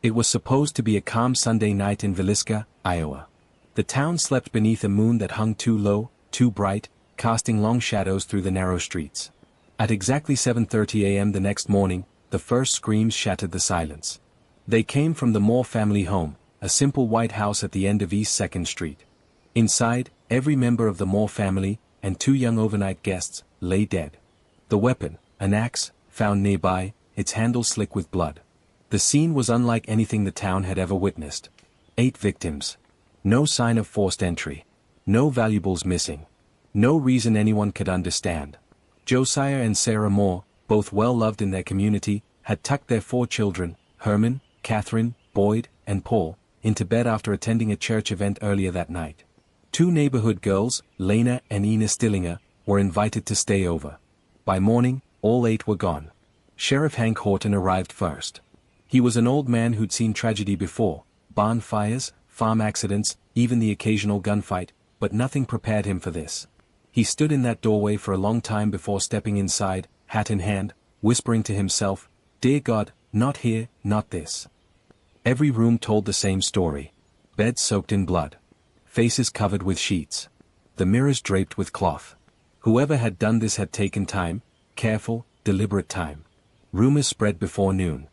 It was supposed to be a calm Sunday night in Villisca, Iowa. The town slept beneath a moon that hung too low, too bright, casting long shadows through the narrow streets. At exactly 7:30 a.m. the next morning, the first screams shattered the silence. They came from the Moore family home, a simple white house at the end of East 2nd Street. Inside, every member of the Moore family, and 2 young overnight guests, lay dead. The weapon, an axe, found nearby, its handle slick with blood. The scene was unlike anything the town had ever witnessed. 8 victims. No sign of forced entry. No valuables missing. No reason anyone could understand. Josiah and Sarah Moore, both well loved in their community, had tucked their 4 children, Herman, Catherine, Boyd, and Paul, into bed after attending a church event earlier that night. 2 neighborhood girls, Lena and Ina Stillinger, were invited to stay over. By morning, all 8 were gone. Sheriff Hank Horton arrived first. He was an old man who'd seen tragedy before, barn fires, farm accidents, even the occasional gunfight, but nothing prepared him for this. He stood in that doorway for a long time before stepping inside, hat in hand, whispering to himself, "Dear God, not here, not this." Every room told the same story. Beds soaked in blood. Faces covered with sheets. The mirrors draped with cloth. Whoever had done this had taken time, careful, deliberate time. Rumors spread before noon.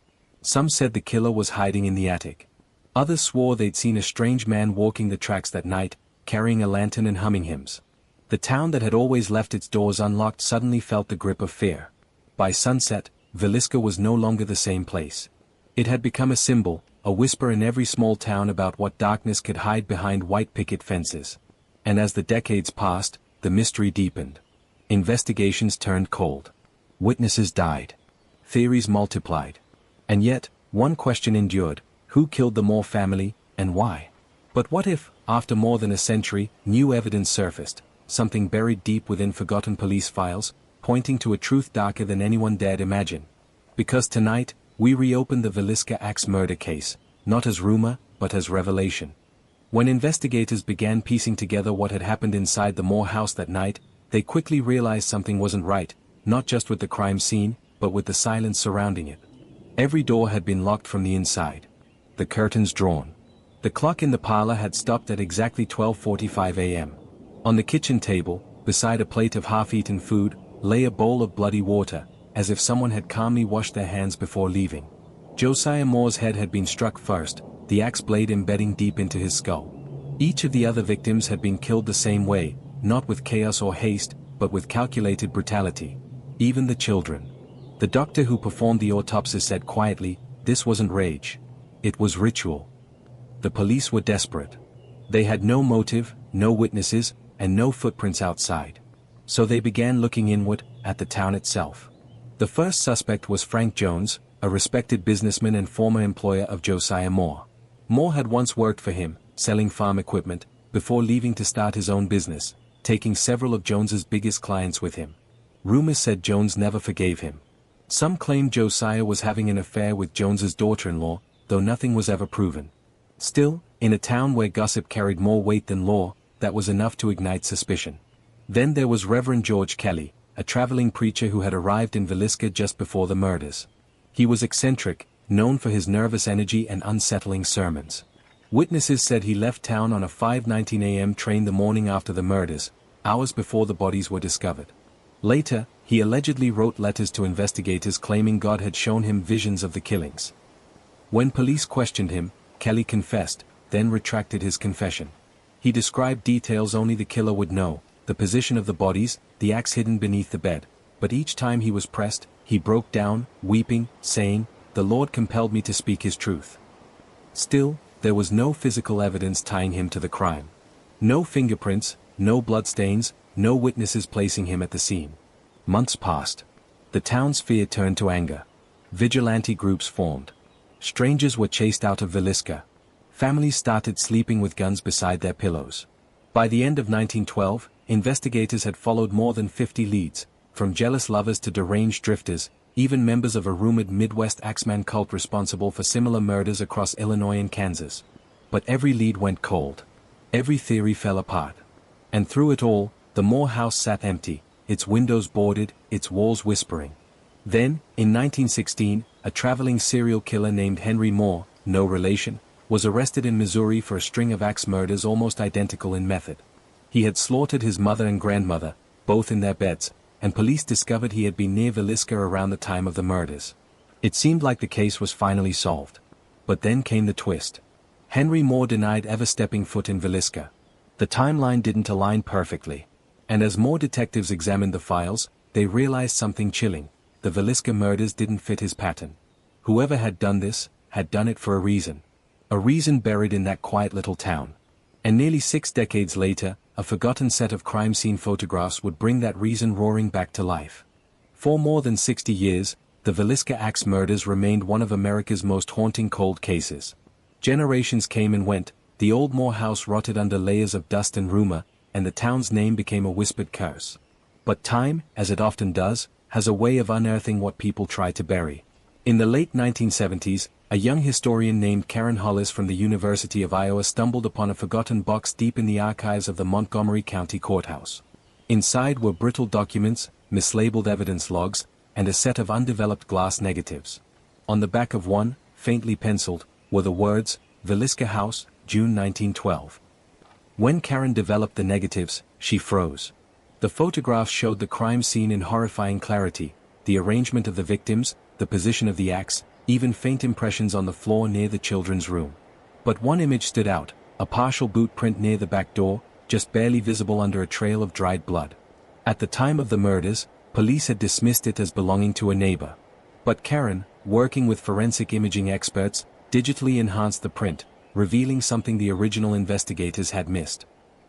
Some said the killer was hiding in the attic. Others swore they'd seen a strange man walking the tracks that night, carrying a lantern and humming hymns. The town that had always left its doors unlocked suddenly felt the grip of fear. By sunset, Villisca was no longer the same place. It had become a symbol, a whisper in every small town about what darkness could hide behind white picket fences. And as the decades passed, the mystery deepened. Investigations turned cold. Witnesses died. Theories multiplied. And yet, one question endured: who killed the Moore family, and why? But what if, after more than a century, new evidence surfaced, something buried deep within forgotten police files, pointing to a truth darker than anyone dared imagine? Because tonight, we reopen the Villisca axe murder case, not as rumor, but as revelation. When investigators began piecing together what had happened inside the Moore house that night, they quickly realized something wasn't right, not just with the crime scene, but with the silence surrounding it. Every door had been locked from the inside. The curtains drawn. The clock in the parlor had stopped at exactly 12:45 a.m. On the kitchen table, beside a plate of half-eaten food, lay a bowl of bloody water, as if someone had calmly washed their hands before leaving. Josiah Moore's head had been struck first, the axe blade embedding deep into his skull. Each of the other victims had been killed the same way, not with chaos or haste, but with calculated brutality. Even the children. The doctor who performed the autopsy said quietly, this wasn't rage. It was ritual. The police were desperate. They had no motive, no witnesses, and no footprints outside. So they began looking inward, at the town itself. The first suspect was Frank Jones, a respected businessman and former employer of Josiah Moore. Moore had once worked for him, selling farm equipment, before leaving to start his own business, taking several of Jones's biggest clients with him. Rumors said Jones never forgave him. Some claimed Josiah was having an affair with Jones's daughter-in-law, though nothing was ever proven. Still, in a town where gossip carried more weight than law, that was enough to ignite suspicion. Then there was Reverend George Kelly, a traveling preacher who had arrived in Villisca just before the murders. He was eccentric, known for his nervous energy and unsettling sermons. Witnesses said he left town on a 5:19 a.m. train the morning after the murders, hours before the bodies were discovered. Later, he allegedly wrote letters to investigators claiming God had shown him visions of the killings. When police questioned him, Kelly confessed, then retracted his confession. He described details only the killer would know, the position of the bodies, the axe hidden beneath the bed, but each time he was pressed, he broke down, weeping, saying, "The Lord compelled me to speak his truth." Still, there was no physical evidence tying him to the crime. No fingerprints, no bloodstains, no witnesses placing him at the scene. Months passed. The town's fear turned to anger. Vigilante groups formed. Strangers were chased out of Villisca. Families started sleeping with guns beside their pillows. By the end of 1912, investigators had followed more than 50 leads, from jealous lovers to deranged drifters, even members of a rumored Midwest Axeman cult responsible for similar murders across Illinois and Kansas. But every lead went cold. Every theory fell apart. And through it all, the Moore house sat empty, its windows boarded, its walls whispering. Then, in 1916, a traveling serial killer named Henry Moore, no relation, was arrested in Missouri for a string of axe murders almost identical in method. He had slaughtered his mother and grandmother, both in their beds, and police discovered he had been near Villisca around the time of the murders. It seemed like the case was finally solved. But then came the twist. Henry Moore denied ever stepping foot in Villisca. The timeline didn't align perfectly. And as more detectives examined the files, they realized something chilling. The Villisca murders didn't fit his pattern. Whoever had done this, had done it for a reason. A reason buried in that quiet little town. And nearly 6 decades later, a forgotten set of crime scene photographs would bring that reason roaring back to life. For more than 60 years, the Villisca axe murders remained one of America's most haunting cold cases. Generations came and went, the old Moore house rotted under layers of dust and rumor, and the town's name became a whispered curse. But time, as it often does, has a way of unearthing what people try to bury. In the late 1970s, a young historian named Karen Hollis from the University of Iowa stumbled upon a forgotten box deep in the archives of the Montgomery County Courthouse. Inside were brittle documents, mislabeled evidence logs, and a set of undeveloped glass negatives. On the back of one, faintly penciled, were the words, Villisca House, June 1912. When Karen developed the negatives, she froze. The photographs showed the crime scene in horrifying clarity, the arrangement of the victims, the position of the axe, even faint impressions on the floor near the children's room. But one image stood out, a partial boot print near the back door, just barely visible under a trail of dried blood. At the time of the murders, police had dismissed it as belonging to a neighbor. But Karen, working with forensic imaging experts, digitally enhanced the print, revealing something the original investigators had missed.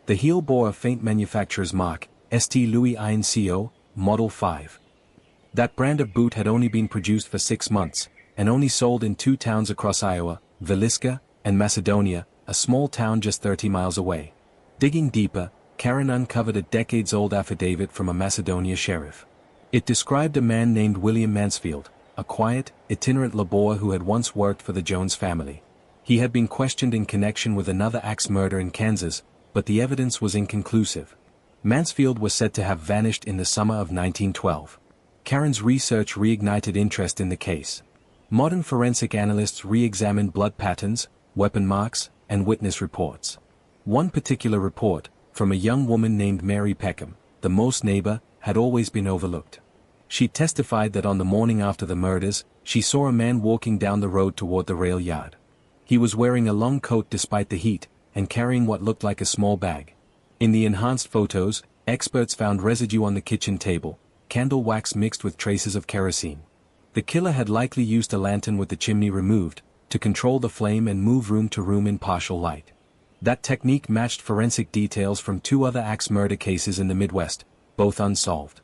The heel bore a faint manufacturer's mark, St. Louis INCO, Model 5. That brand of boot had only been produced for 6 months, and only sold in 2 towns across Iowa, Villisca, and Macedonia, a small town just 30 miles away. Digging deeper, Karen uncovered a decades-old affidavit from a Macedonia sheriff. It described a man named William Mansfield, a quiet, itinerant laborer who had once worked for the Jones family. He had been questioned in connection with another axe murder in Kansas, but the evidence was inconclusive. Mansfield was said to have vanished in the summer of 1912. Karen's research reignited interest in the case. Modern forensic analysts re-examined blood patterns, weapon marks, and witness reports. One particular report, from a young woman named Mary Peckham, the Moss neighbor, had always been overlooked. She testified that on the morning after the murders, she saw a man walking down the road toward the rail yard. He was wearing a long coat despite the heat, and carrying what looked like a small bag. In the enhanced photos, experts found residue on the kitchen table, candle wax mixed with traces of kerosene. The killer had likely used a lantern with the chimney removed, to control the flame and move room to room in partial light. That technique matched forensic details from 2 other axe murder cases in the Midwest, both unsolved.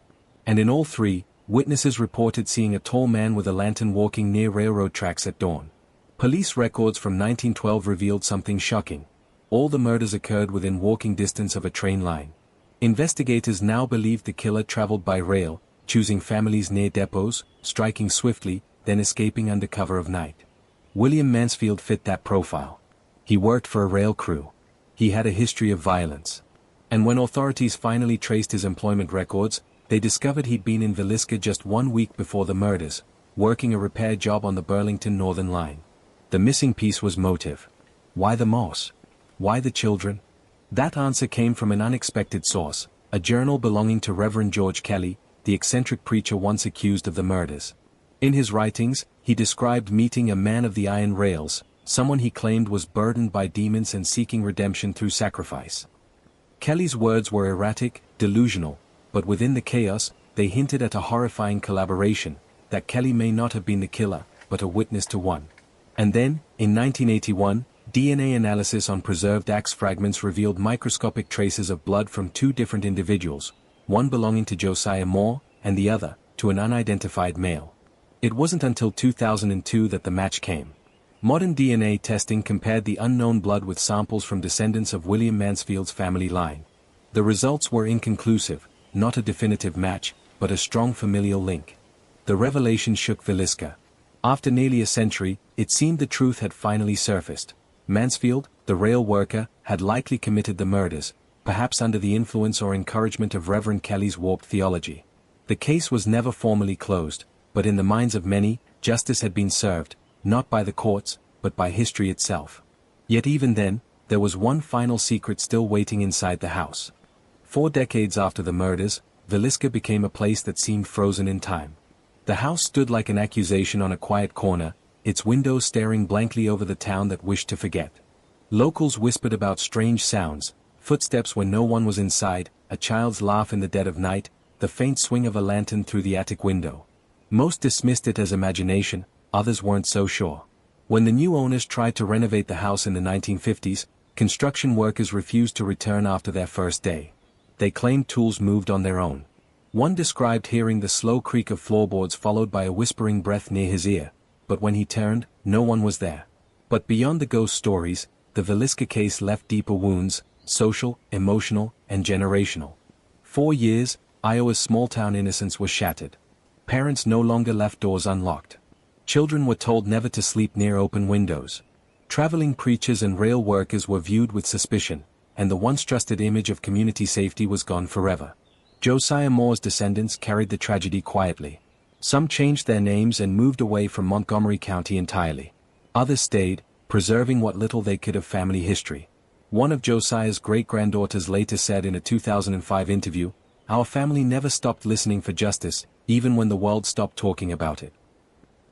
And in all 3, witnesses reported seeing a tall man with a lantern walking near railroad tracks at dawn. Police records from 1912 revealed something shocking. All the murders occurred within walking distance of a train line. Investigators now believed the killer traveled by rail, choosing families near depots, striking swiftly, then escaping under cover of night. William Mansfield fit that profile. He worked for a rail crew. He had a history of violence. And when authorities finally traced his employment records, they discovered he'd been in Villisca just 1 week before the murders, working a repair job on the Burlington Northern Line. The missing piece was motive. Why the Moss? Why the children? That answer came from an unexpected source, a journal belonging to Reverend George Kelly, the eccentric preacher once accused of the murders. In his writings, he described meeting a man of the iron rails, someone he claimed was burdened by demons and seeking redemption through sacrifice. Kelly's words were erratic, delusional, but within the chaos, they hinted at a horrifying collaboration, that Kelly may not have been the killer, but a witness to one. And then, in 1981, DNA analysis on preserved axe fragments revealed microscopic traces of blood from 2 different individuals, one belonging to Josiah Moore, and the other, to an unidentified male. It wasn't until 2002 that the match came. Modern DNA testing compared the unknown blood with samples from descendants of William Mansfield's family line. The results were inconclusive, not a definitive match, but a strong familial link. The revelation shook Villisca. After nearly a century, it seemed the truth had finally surfaced. Mansfield, the rail worker, had likely committed the murders, perhaps under the influence or encouragement of Reverend Kelly's warped theology. The case was never formally closed, but in the minds of many, justice had been served, not by the courts, but by history itself. Yet even then, there was one final secret still waiting inside the house. 4 decades after the murders, Villisca became a place that seemed frozen in time. The house stood like an accusation on a quiet corner, its windows staring blankly over the town that wished to forget. Locals whispered about strange sounds, footsteps when no one was inside, a child's laugh in the dead of night, the faint swing of a lantern through the attic window. Most dismissed it as imagination, others weren't so sure. When the new owners tried to renovate the house in the 1950s, construction workers refused to return after their first day. They claimed tools moved on their own. One described hearing the slow creak of floorboards followed by a whispering breath near his ear, but when he turned, no one was there. But beyond the ghost stories, the Villisca case left deeper wounds, social, emotional, and generational. 4 years, Iowa's small-town innocence was shattered. Parents no longer left doors unlocked. Children were told never to sleep near open windows. Traveling preachers and rail workers were viewed with suspicion, and the once trusted image of community safety was gone forever. Josiah Moore's descendants carried the tragedy quietly. Some changed their names and moved away from Montgomery County entirely. Others stayed, preserving what little they could of family history. One of Josiah's great-granddaughters later said in a 2005 interview, "Our family never stopped listening for justice, even when the world stopped talking about it."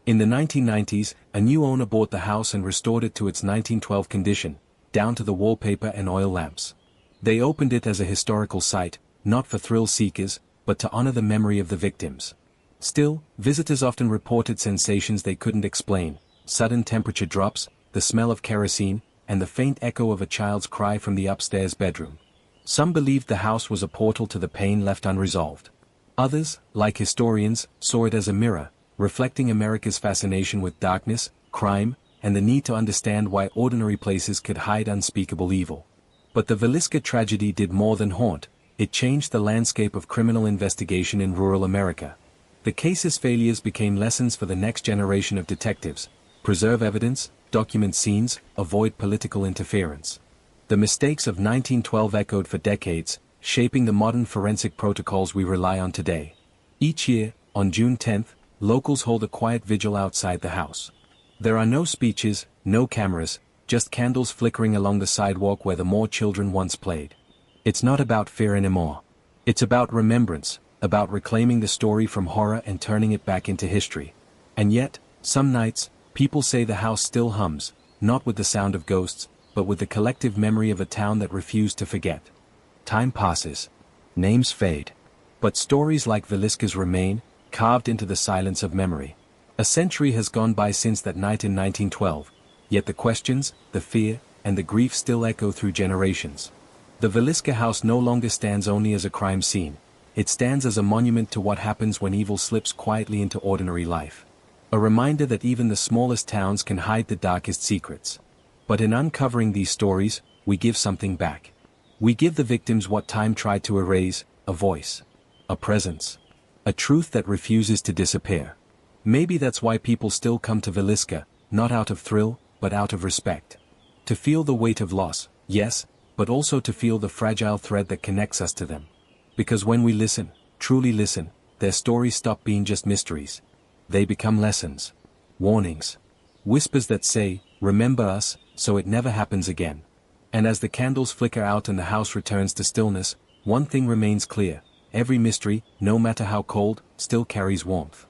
In the 1990s, a new owner bought the house and restored it to its 1912 condition, down to the wallpaper and oil lamps. They opened it as a historical site, not for thrill seekers, but to honor the memory of the victims. Still, visitors often reported sensations they couldn't explain: sudden temperature drops, the smell of kerosene, and the faint echo of a child's cry from the upstairs bedroom. Some believed the house was a portal to the pain left unresolved. Others, like historians, saw it as a mirror, reflecting America's fascination with darkness, crime, and the need to understand why ordinary places could hide unspeakable evil. But the Villisca tragedy did more than haunt, it changed the landscape of criminal investigation in rural America. The case's failures became lessons for the next generation of detectives: preserve evidence, document scenes, avoid political interference. The mistakes of 1912 echoed for decades, shaping the modern forensic protocols we rely on today. Each year, on June 10th, locals hold a quiet vigil outside the house. There are no speeches, no cameras, just candles flickering along the sidewalk where the Moore children once played. It's not about fear anymore. It's about remembrance, about reclaiming the story from horror and turning it back into history. And yet, some nights, people say the house still hums, not with the sound of ghosts, but with the collective memory of a town that refused to forget. Time passes. Names fade. But stories like Villisca's remain, carved into the silence of memory. A century has gone by since that night in 1912, yet the questions, the fear, and the grief still echo through generations. The Villisca house no longer stands only as a crime scene. It stands as a monument to what happens when evil slips quietly into ordinary life. A reminder that even the smallest towns can hide the darkest secrets. But in uncovering these stories, we give something back. We give the victims what time tried to erase: a voice, a presence, a truth that refuses to disappear. Maybe that's why people still come to Villisca, not out of thrill, but out of respect. To feel the weight of loss, yes, but also to feel the fragile thread that connects us to them. Because when we listen, truly listen, their stories stop being just mysteries. They become lessons, warnings, whispers that say, "Remember us, so it never happens again." And as the candles flicker out and the house returns to stillness, one thing remains clear: every mystery, no matter how cold, still carries warmth.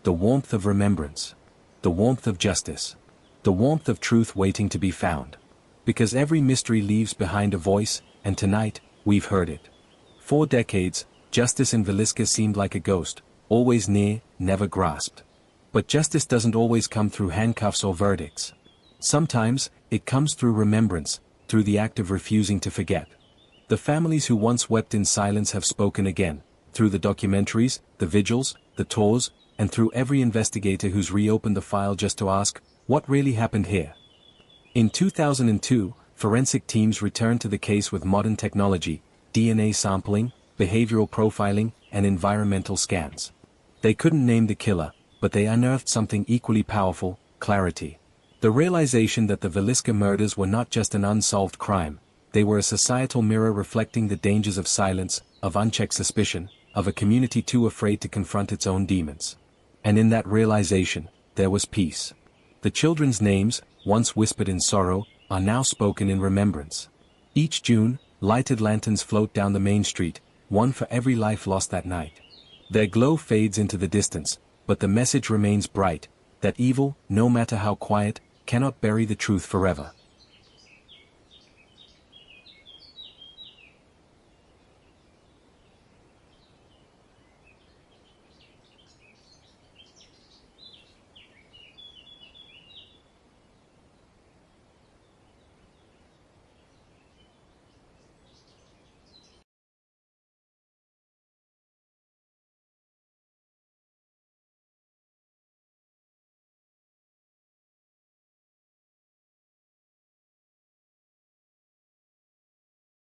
The warmth of remembrance. The warmth of justice. The warmth of truth waiting to be found. Because every mystery leaves behind a voice, and tonight, we've heard it. 4 decades, justice in Villisca seemed like a ghost, always near, never grasped. But justice doesn't always come through handcuffs or verdicts. Sometimes, it comes through remembrance, through the act of refusing to forget. The families who once wept in silence have spoken again, through the documentaries, the vigils, the tours, and through every investigator who's reopened the file just to ask, what really happened here? In 2002, forensic teams returned to the case with modern technology, DNA sampling, behavioral profiling, and environmental scans. They couldn't name the killer, but they unearthed something equally powerful: clarity. The realization that the Villisca murders were not just an unsolved crime, they were a societal mirror reflecting the dangers of silence, of unchecked suspicion, of a community too afraid to confront its own demons. And in that realization, there was peace. The children's names, once whispered in sorrow, are now spoken in remembrance. Each June, lighted lanterns float down the main street, one for every life lost that night. Their glow fades into the distance, but the message remains bright, that evil, no matter how quiet, cannot bury the truth forever.